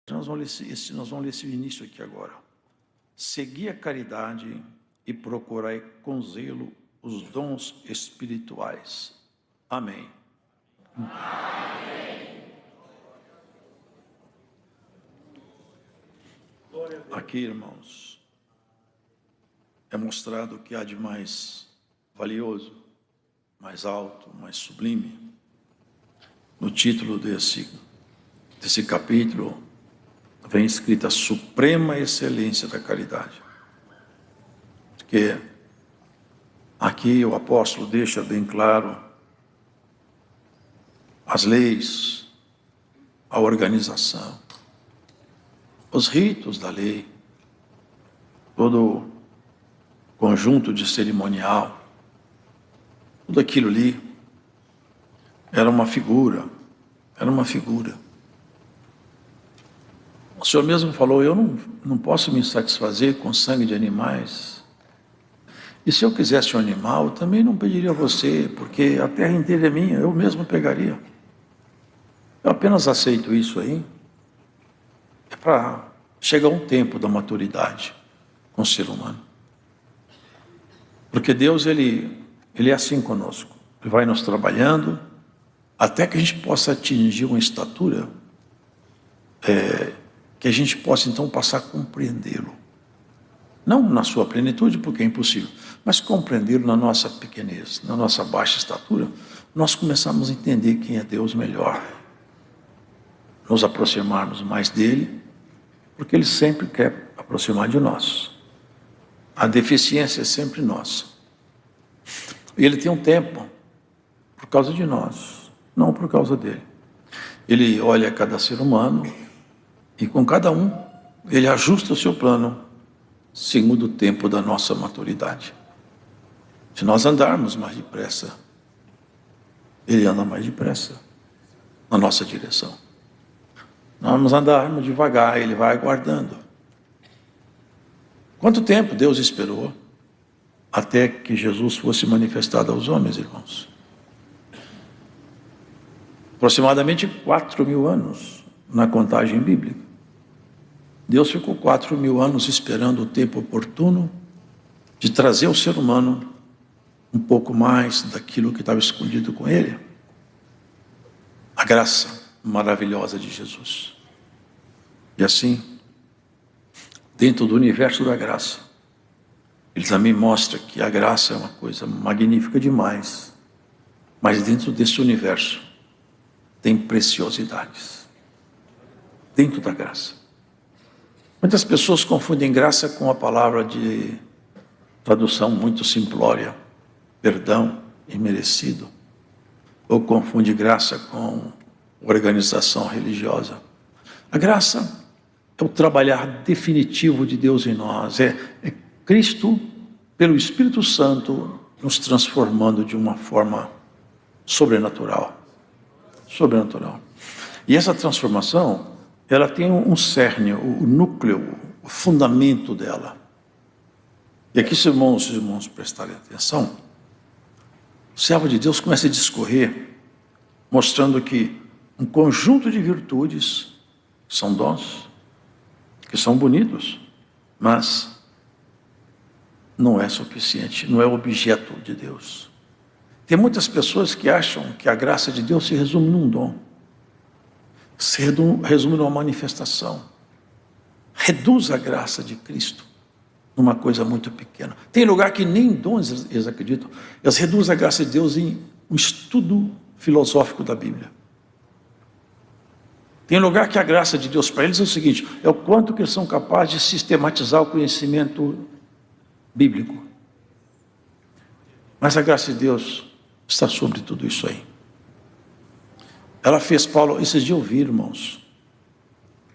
Nós vamos ler esse início aqui agora. Segui a caridade e procurai com zelo os dons espirituais. Amém. Aqui, irmãos, é mostrado o que há de mais valioso, mais alto, mais sublime. No título desse capítulo, vem escrita a suprema excelência da caridade. Porque aqui o apóstolo deixa bem claro as leis, a organização, os ritos da lei, todo o conjunto de cerimonial, tudo aquilo ali era uma figura. O Senhor mesmo falou, eu não posso me satisfazer com sangue de animais. E se eu quisesse um animal, eu também não pediria a você, porque a terra inteira é minha, eu mesmo pegaria. Eu apenas aceito isso aí, é para chegar um tempo da maturidade com o ser humano. Porque Deus, Ele é assim conosco. Ele vai nos trabalhando, até que a gente possa atingir uma estatura que a gente possa então passar a compreendê-lo. Não na sua plenitude, porque é impossível, mas compreendê-lo na nossa pequenez, na nossa baixa estatura, nós começamos a entender quem é Deus melhor. Nos aproximarmos mais dele, porque ele sempre quer aproximar de nós. A deficiência é sempre nossa. E ele tem um tempo por causa de nós, não por causa dele. Ele olha cada ser humano e com cada um ele ajusta o seu plano segundo o tempo da nossa maturidade. Se nós andarmos mais depressa, ele anda mais depressa na nossa direção. Nós andarmos devagar, ele vai aguardando. Quanto tempo Deus esperou até que Jesus fosse manifestado aos homens, irmãos? Aproximadamente 4.000 anos na contagem bíblica. Deus ficou 4.000 anos esperando o tempo oportuno de trazer ao ser humano um pouco mais daquilo que estava escondido com ele. A graça maravilhosa de Jesus. E assim, dentro do universo da graça, ele também mostra que a graça é uma coisa magnífica demais, mas dentro desse universo tem preciosidades. Dentro da graça. Muitas pessoas confundem graça com a palavra de tradução muito simplória, perdão imerecido, ou confunde graça com organização religiosa. A graça é o trabalhar definitivo de Deus em nós, é Cristo, pelo Espírito Santo, nos transformando de uma forma sobrenatural. E essa transformação, ela tem um cerne, o núcleo, o fundamento dela. E aqui, se os irmãos prestarem atenção, o servo de Deus começa a discorrer, mostrando que um conjunto de virtudes, que são dons, que são bonitos, mas não é suficiente, não é objeto de Deus. Tem muitas pessoas que acham que a graça de Deus se resume num dom, se resume numa manifestação. Reduz a graça de Cristo numa coisa muito pequena. Tem lugar que nem dons eles acreditam. Eles reduzem a graça de Deus em um estudo filosófico da Bíblia. Tem lugar que a graça de Deus para eles é o seguinte, é o quanto que eles são capazes de sistematizar o conhecimento bíblico. Mas a graça de Deus está sobre tudo isso aí. Ela fez Paulo, esses dias eu vi, irmãos,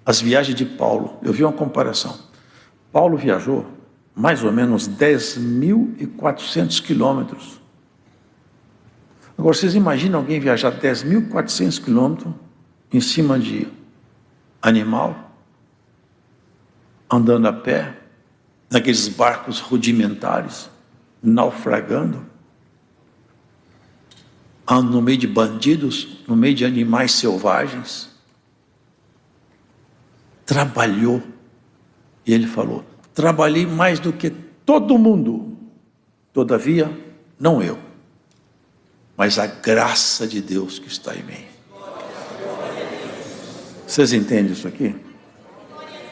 as viagens de Paulo, eu vi uma comparação. Paulo viajou mais ou menos 10.400 quilômetros. Agora, vocês imaginam alguém viajar 10.400 quilômetros em cima de animal, andando a pé, naqueles barcos rudimentares, naufragando, no meio de bandidos, no meio de animais selvagens, trabalhou. E ele falou: trabalhei mais do que todo mundo, todavia, não eu, mas a graça de Deus que está em mim. Vocês entendem isso aqui?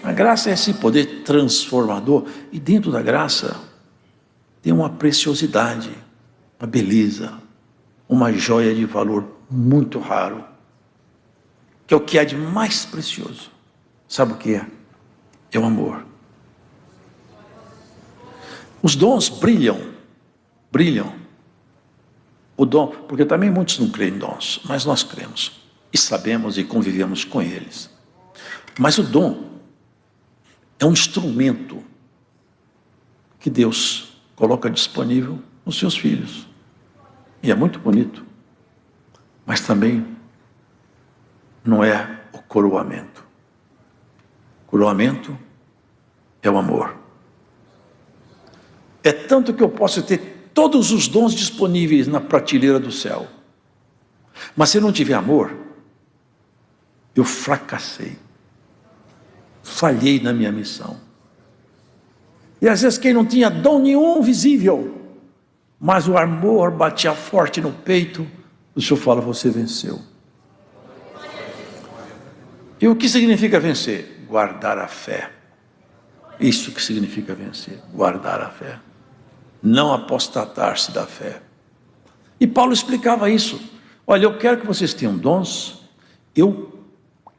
A graça é esse poder transformador, e dentro da graça tem uma preciosidade, uma beleza, uma joia de valor muito raro, que é o que há de mais precioso. Sabe o que é? É o amor. Os dons brilham. O dom, porque também muitos não creem em dons, mas nós cremos e sabemos e convivemos com eles. Mas o dom é um instrumento que Deus coloca disponível nos seus filhos. E é muito bonito. Mas também não é o coroamento. O coroamento é o amor. É tanto que eu posso ter todos os dons disponíveis na prateleira do céu, mas se não tiver amor, eu fracassei, falhei na minha missão. E às vezes quem não tinha dom nenhum visível, mas o amor batia forte no peito, o Senhor fala: você venceu. E o que significa vencer? Guardar a fé. Isso que significa vencer, guardar a fé. Não apostatar-se da fé. E Paulo explicava isso. Olha, eu quero que vocês tenham dons, eu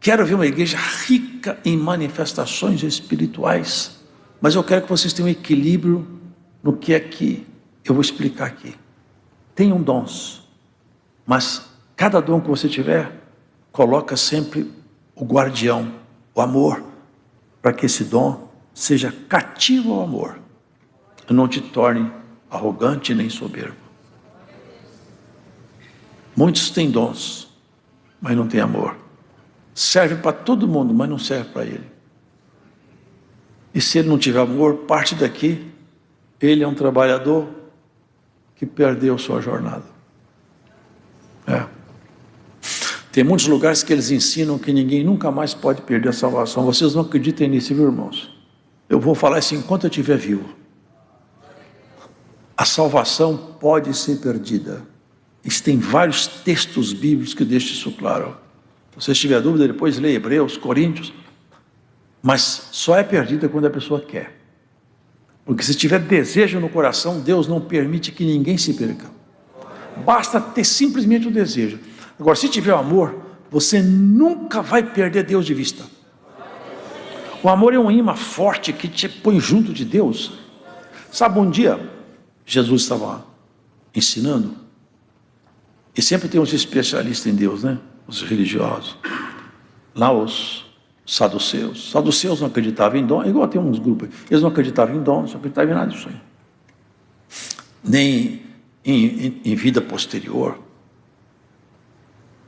quero ver uma igreja rica em manifestações espirituais, mas eu quero que vocês tenham equilíbrio no que é que eu vou explicar aqui. Tenham dons, mas cada dom que você tiver, coloca sempre o guardião, o amor, para que esse dom seja cativo ao amor, e não te torne arrogante nem soberbo. Muitos têm dons, mas não têm amor. Serve para todo mundo, mas não serve para ele. E se ele não tiver amor, parte daqui, ele é um trabalhador que perdeu sua jornada. Tem muitos lugares que eles ensinam que ninguém nunca mais pode perder a salvação. Vocês não acreditem nisso, viu, irmãos? Eu vou falar isso enquanto eu estiver vivo. A salvação pode ser perdida. Tem vários textos bíblicos que deixam isso claro. Se você tiver dúvida, depois leia Hebreus, Coríntios. Mas só é perdida quando a pessoa quer. Porque se tiver desejo no coração, Deus não permite que ninguém se perca. Basta ter simplesmente o desejo. Agora, se tiver amor, você nunca vai perder Deus de vista. O amor é um imã forte que te põe junto de Deus. Sabe, um dia Jesus estava ensinando, e sempre tem uns especialistas em Deus, né? Os religiosos. Lá os saduceus. Saduceus não acreditavam em dom, igual tem uns grupos. Eles não acreditavam em dom, não acreditavam em nada disso aí. Nem em vida posterior.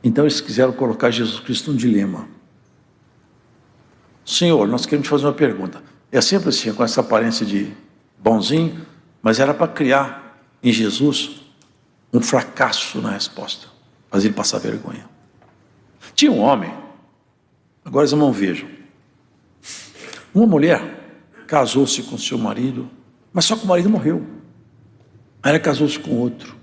Então eles quiseram colocar Jesus Cristo num dilema. Senhor, nós queremos te fazer uma pergunta. É sempre assim, com essa aparência de bonzinho, mas era para criar em Jesus um fracasso na resposta, fazer ele passar vergonha. Tinha um homem, agora os irmãos vejam, uma mulher casou-se com seu marido, mas só que o marido morreu. Aí ela casou-se com outro.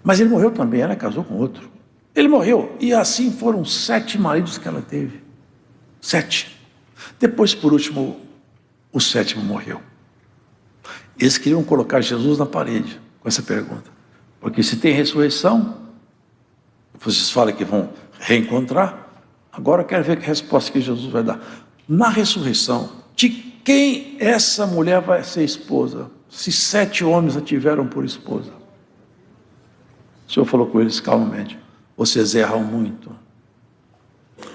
Mas ele morreu também, ela casou com outro. Ele morreu, e assim foram 7 maridos que ela teve. 7. Depois, por último, o 7º morreu. Eles queriam colocar Jesus na parede com essa pergunta. Porque se tem ressurreição, vocês falam que vão reencontrar, agora eu quero ver que resposta que Jesus vai dar. Na ressurreição, de quem essa mulher vai ser esposa? Se 7 homens a tiveram por esposa. O Senhor falou com eles calmamente: vocês erram muito.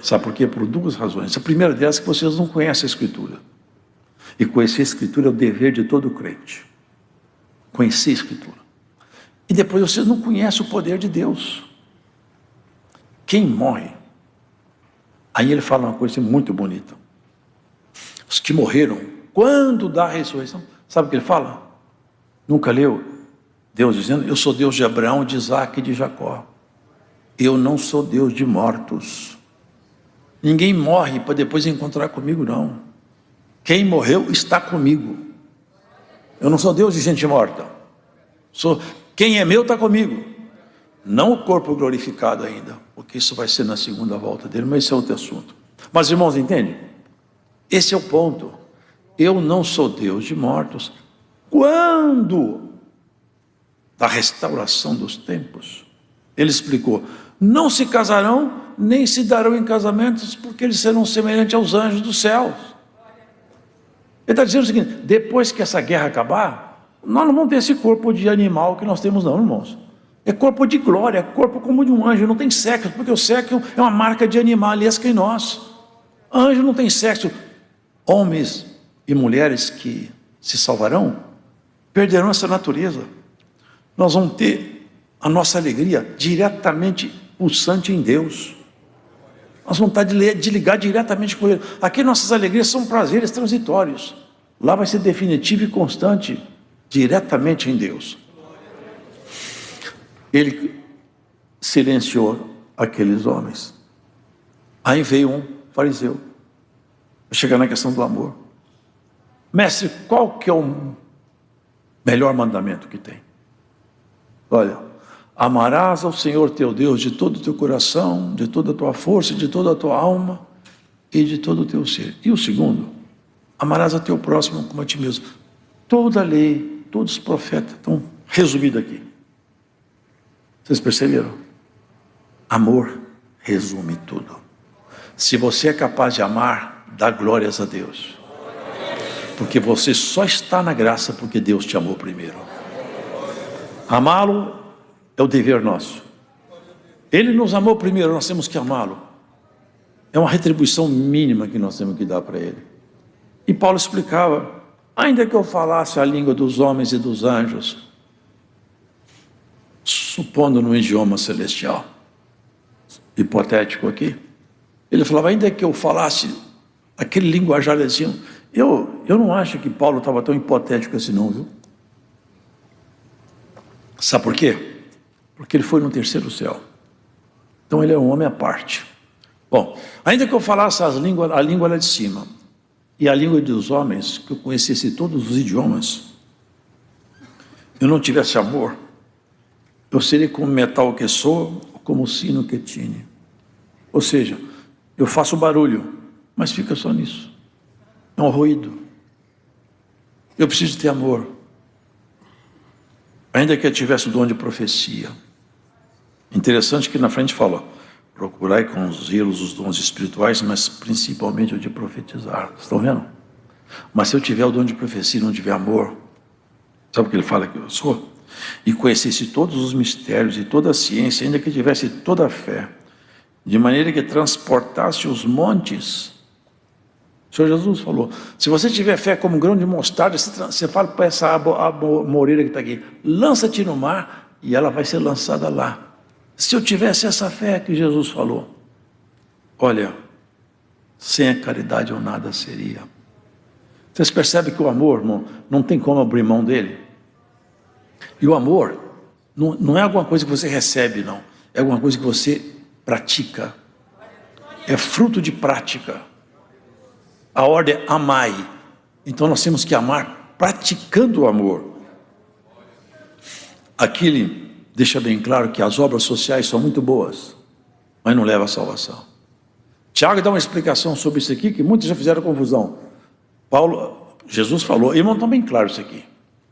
Sabe por quê? Por 2 razões. A primeira delas é que vocês não conhecem a Escritura. E conhecer a Escritura é o dever de todo crente. Conhecer a Escritura. E depois vocês não conhecem o poder de Deus. Quem morre? Aí ele fala uma coisa muito bonita. Os que morreram, quando dá a ressurreição, sabe o que ele fala? Nunca leu? Deus dizendo: eu sou Deus de Abraão, de Isaac e de Jacó. Eu não sou Deus de mortos. Ninguém morre para depois encontrar comigo, não. Quem morreu está comigo. Eu não sou Deus de gente morta. Quem é meu está comigo. Não o corpo glorificado ainda, porque isso vai ser na segunda volta dele, mas esse é outro assunto. Mas, irmãos, entende? Esse é o ponto. Eu não sou Deus de mortos. Quando da restauração dos tempos, ele explicou: não se casarão, nem se darão em casamentos, porque eles serão semelhantes aos anjos dos céus. Ele está dizendo o seguinte: depois que essa guerra acabar, nós não vamos ter esse corpo de animal que nós temos, não, irmãos. É corpo de glória, é corpo como de um anjo, não tem sexo, porque o sexo é uma marca de animalesca em nós. Anjo não tem sexo. Homens e mulheres que se salvarão perderão essa natureza. Nós vamos ter a nossa alegria diretamente pulsante em Deus. Nós vamos estar de ligar diretamente com Ele. Aqui nossas alegrias são prazeres transitórios. Lá vai ser definitivo e constante, diretamente em Deus. Ele silenciou aqueles homens. Aí veio um fariseu, chegar na questão do amor. Mestre, qual que é o melhor mandamento que tem? Olha, amarás ao Senhor teu Deus de todo o teu coração, de toda a tua força, de toda a tua alma e de todo o teu ser. E o segundo, amarás a teu próximo como a ti mesmo. Toda a lei, todos os profetas estão resumidos aqui. Vocês perceberam? Amor resume tudo. Se você é capaz de amar, dá glórias a Deus. Porque você só está na graça porque Deus te amou primeiro. Amá-lo é o dever nosso. Ele nos amou primeiro, nós temos que amá-lo. É uma retribuição mínima que nós temos que dar para ele. E Paulo explicava: ainda que eu falasse a língua dos homens e dos anjos, supondo no idioma celestial, hipotético aqui, ele falava, ainda que eu falasse aquele linguajar assim, eu não acho que Paulo estava tão hipotético assim não, viu? Sabe por quê? Porque ele foi no terceiro céu. Então ele é um homem à parte. Bom, ainda que eu falasse a língua lá de cima, e a língua dos homens, que eu conhecesse todos os idiomas, eu não tivesse amor, eu seria como metal que sou, como sino que tine. Ou seja, eu faço barulho, mas fica só nisso. É um ruído. Eu preciso ter amor. Ainda que eu tivesse o dom de profecia. Interessante que na frente fala, procurai com zelos os dons espirituais, mas principalmente o de profetizar. Vocês estão vendo? Mas se eu tiver o dom de profecia e não tiver amor, sabe o que ele fala que eu sou? E conhecesse todos os mistérios e toda a ciência, ainda que tivesse toda a fé, de maneira que transportasse os montes. O Senhor Jesus falou, se você tiver fé como um grão de mostarda, você fala para essa moreira que está aqui, lança-te no mar, e ela vai ser lançada lá. Se eu tivesse essa fé que Jesus falou, olha, sem a caridade eu nada seria. Vocês percebem que o amor, irmão, não tem como abrir mão dele? E o amor não é alguma coisa que você recebe, não. É alguma coisa que você pratica. É fruto de prática. A ordem é amai. Então nós temos que amar praticando o amor. Aqui ele deixa bem claro que as obras sociais são muito boas, mas não levam à salvação. Tiago dá uma explicação sobre isso aqui, que muitos já fizeram confusão. Jesus falou, irmão, está bem claro isso aqui.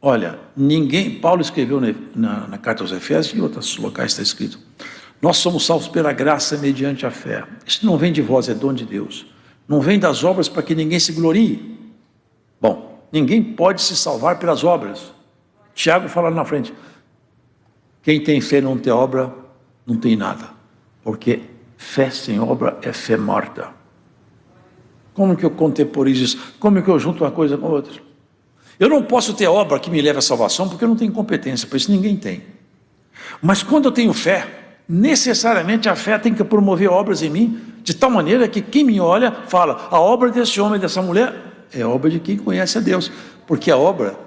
Olha, Paulo escreveu na carta aos Efésios, e em outros locais está escrito, nós somos salvos pela graça mediante a fé. Isso não vem de vós, é dom de Deus. Não vem das obras para que ninguém se glorie. Bom, ninguém pode se salvar pelas obras. Tiago fala na frente, quem tem fé e não tem obra, não tem nada. Porque fé sem obra é fé morta. Como que eu contemporizo isso? Como que eu junto uma coisa com outra? Eu não posso ter obra que me leve à salvação, porque eu não tenho competência, por isso ninguém tem. Mas quando eu tenho fé, necessariamente a fé tem que promover obras em mim, de tal maneira que quem me olha fala, a obra desse homem e dessa mulher é obra de quem conhece a Deus, porque a obra